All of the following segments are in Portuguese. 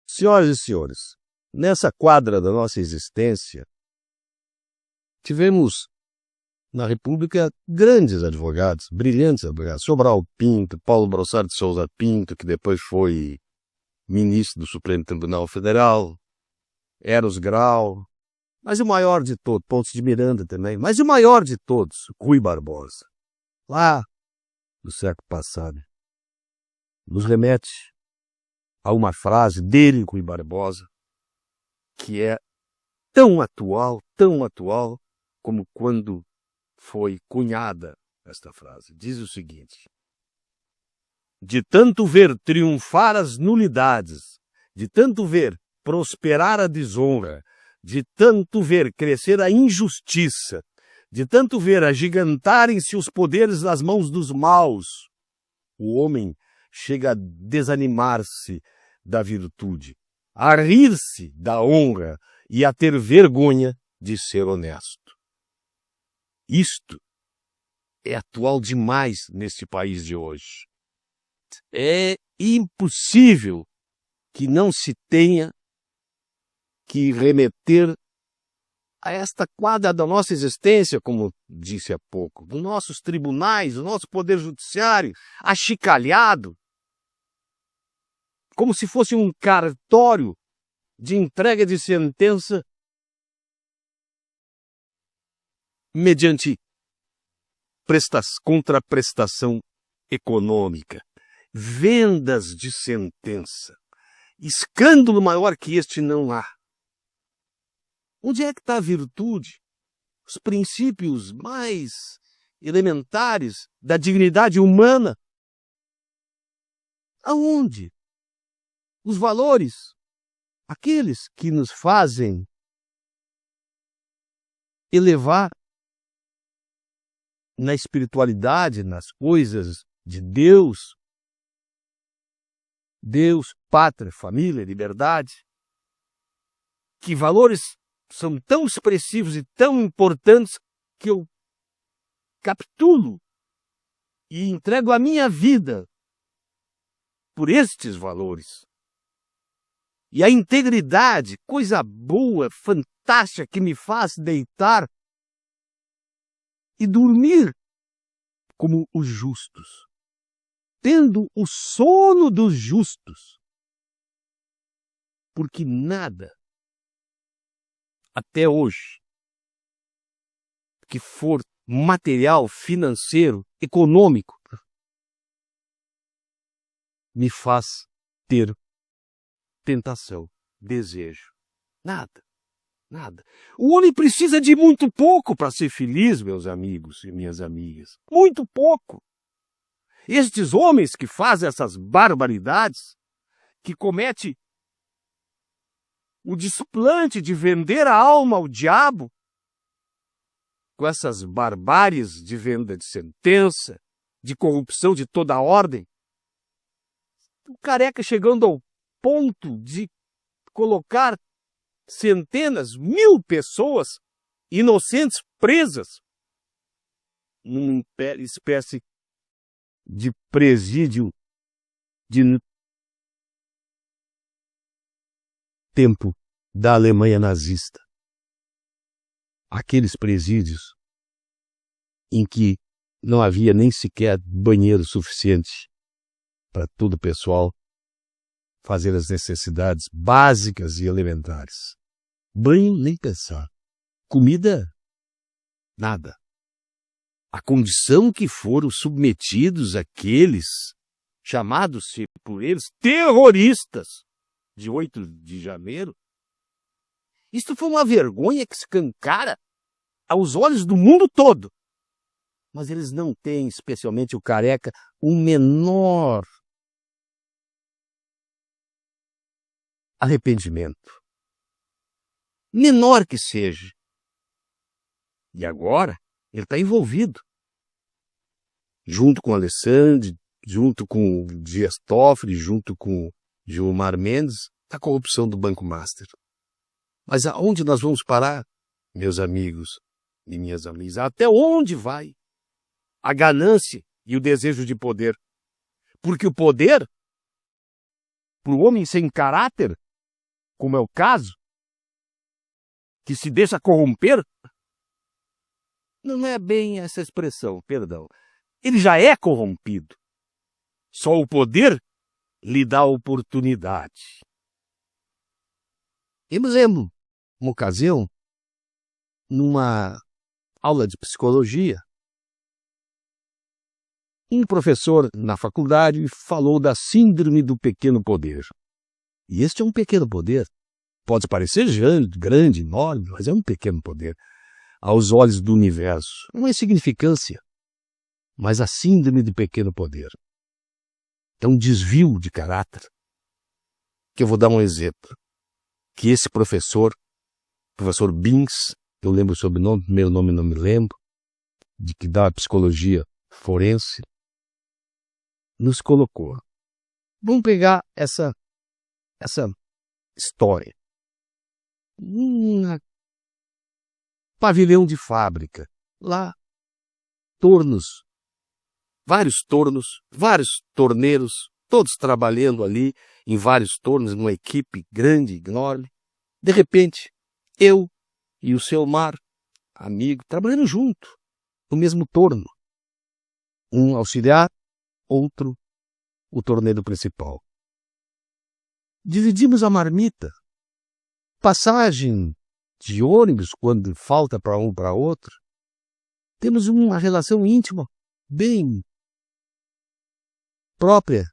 Senhoras e senhores, nessa quadra da nossa existência, tivemos na República grandes advogados, brilhantes advogados. Sobral Pinto, Paulo Brossard de Souza Pinto, que depois foi ministro do Supremo Tribunal Federal, Eros Grau, mas o maior de todos, Pontes de Miranda também, mas o maior de todos, Rui Barbosa, lá do século passado, nos remete a uma frase dele, Rui Barbosa, que é tão atual como quando foi cunhada esta frase. Diz o seguinte: de tanto ver triunfar as nulidades, de tanto ver prosperar a desonra, de tanto ver crescer a injustiça, de tanto ver agigantarem-se os poderes nas mãos dos maus, o homem chega a desanimar-se da virtude, a rir-se da honra e a ter vergonha de ser honesto. Isto é atual demais neste país de hoje. É impossível que não se tenha que remeter a esta quadra da nossa existência, como disse há pouco, dos nossos tribunais, do nosso poder judiciário, achicalhado, como se fosse um cartório de entrega de sentença mediante contraprestação econômica, vendas de sentença. Escândalo maior que este não há. Onde é que está a virtude? Os princípios mais elementares da dignidade humana? Aonde? Os valores, aqueles que nos fazem elevar na espiritualidade, nas coisas de Deus, pátria, família, liberdade. Que valores são tão expressivos e tão importantes que eu captulo e entrego a minha vida por estes valores. E a integridade, coisa boa, fantástica, que me faz deitar e dormir como os justos, tendo o sono dos justos. Porque nada, até hoje, que for material, financeiro, econômico, me faz ter tentação, desejo. Nada. O homem precisa de muito pouco para ser feliz, meus amigos e minhas amigas. Muito pouco. Estes homens que fazem essas barbaridades, que cometem o desplante de vender a alma ao diabo, com essas barbáries de venda de sentença, de corrupção de toda a ordem, o Careca chegando ao ponto de colocar centenas, 1000 pessoas inocentes presas numa espécie de presídio de tempo da Alemanha nazista. Aqueles presídios em que não havia nem sequer banheiro suficiente para todo o pessoal fazer as necessidades básicas e elementares. Banho, nem pensar. Comida, nada. A condição que foram submetidos aqueles, chamados por eles, terroristas, de 8 de janeiro, isto foi uma vergonha que escancara aos olhos do mundo todo. Mas eles não têm, especialmente o Careca, o menor arrependimento, menor que seja. E agora ele está envolvido, junto com Alessandro, junto com Dias Toffoli, junto com Gilmar Mendes, na corrupção do Banco Master. Mas aonde nós vamos parar, meus amigos e minhas amigas? Até onde vai a ganância e o desejo de poder? Porque o poder, para o homem sem caráter, como é o caso, que se deixa corromper? Não é bem essa expressão, perdão. Ele já é corrompido. Só o poder lhe dá oportunidade. Eu me lembro, uma ocasião, numa aula de psicologia, um professor na faculdade falou da síndrome do pequeno poder. E este é um pequeno poder. Pode parecer grande, enorme, mas é um pequeno poder. Aos olhos do universo. Não é insignificância, mas a síndrome do pequeno poder. É um desvio de caráter. Que eu vou dar um exemplo. Que esse professor Bins, eu lembro o sobrenome, primeiro nome não me lembro, de que dá psicologia forense, nos colocou. Vamos pegar essa história. Pavilhão de fábrica. Lá, vários torneiros, todos trabalhando ali em vários tornos, numa equipe grande, enorme. De repente, eu e o Selmar, amigo, trabalhando junto, no mesmo torno. Um auxiliar, outro o torneiro principal. Dividimos a marmita. Passagem de ônibus, quando falta para um para outro. Temos uma relação íntima, bem própria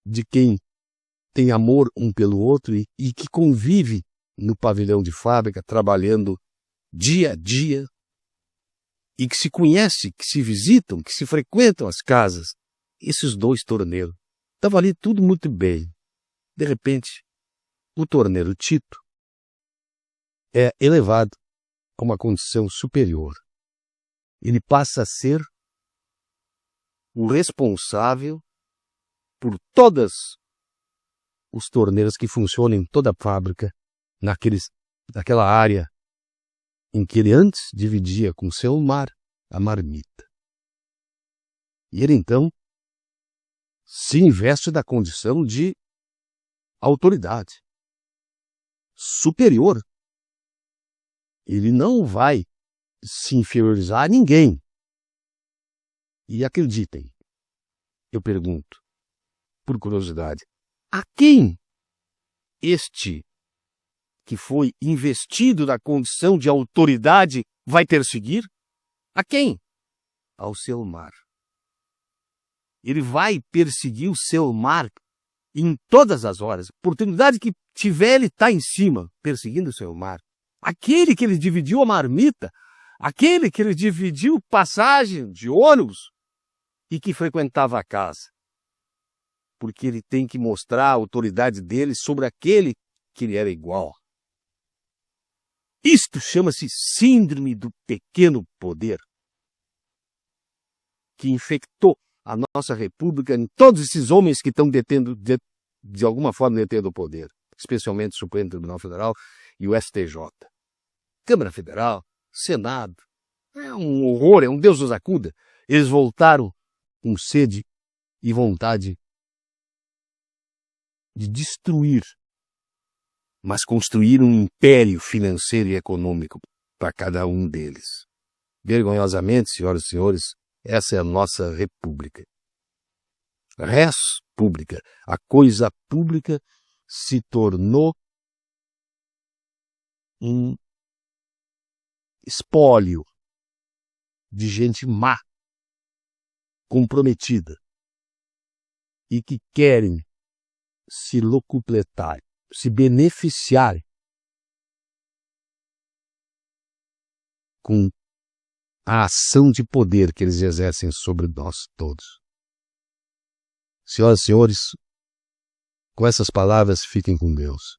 de quem tem amor um pelo outro e que convive no pavilhão de fábrica, trabalhando dia a dia, e que se conhece, que se visitam, que se frequentam as casas. Esses dois torneiros. Estava ali tudo muito bem. De repente, o torneiro Tito é elevado a uma condição superior. Ele passa a ser o responsável por todos os torneiros que funcionam em toda a fábrica, naquela área em que ele antes dividia com seu mar a marmita. E ele então se investe da condição de autoridade superior. Ele não vai se inferiorizar a ninguém. E acreditem, eu pergunto, por curiosidade, a quem este que foi investido na condição de autoridade vai perseguir? A quem? Ao Selmar. Ele vai perseguir o Selmar em todas as horas. Oportunidade que tiver, ele está em cima, perseguindo o Selmar. Aquele que ele dividiu a marmita, aquele que ele dividiu passagem de ônibus e que frequentava a casa. Porque ele tem que mostrar a autoridade dele sobre aquele que lhe era igual. Isto chama-se síndrome do pequeno poder, que infectou a nossa república em todos esses homens que estão detendo, de alguma forma, detendo o poder, especialmente o Supremo Tribunal Federal e o STJ. Câmara Federal, Senado, é um horror, é um Deus nos acuda. Eles voltaram com sede e vontade de destruir, mas construir um império financeiro e econômico para cada um deles. Vergonhosamente, senhoras e senhores, essa é a nossa república. Res pública. A coisa pública se tornou um espólio de gente má, comprometida, e que querem se locupletar, se beneficiar com a ação de poder que eles exercem sobre nós todos. Senhoras e senhores, com essas palavras, fiquem com Deus.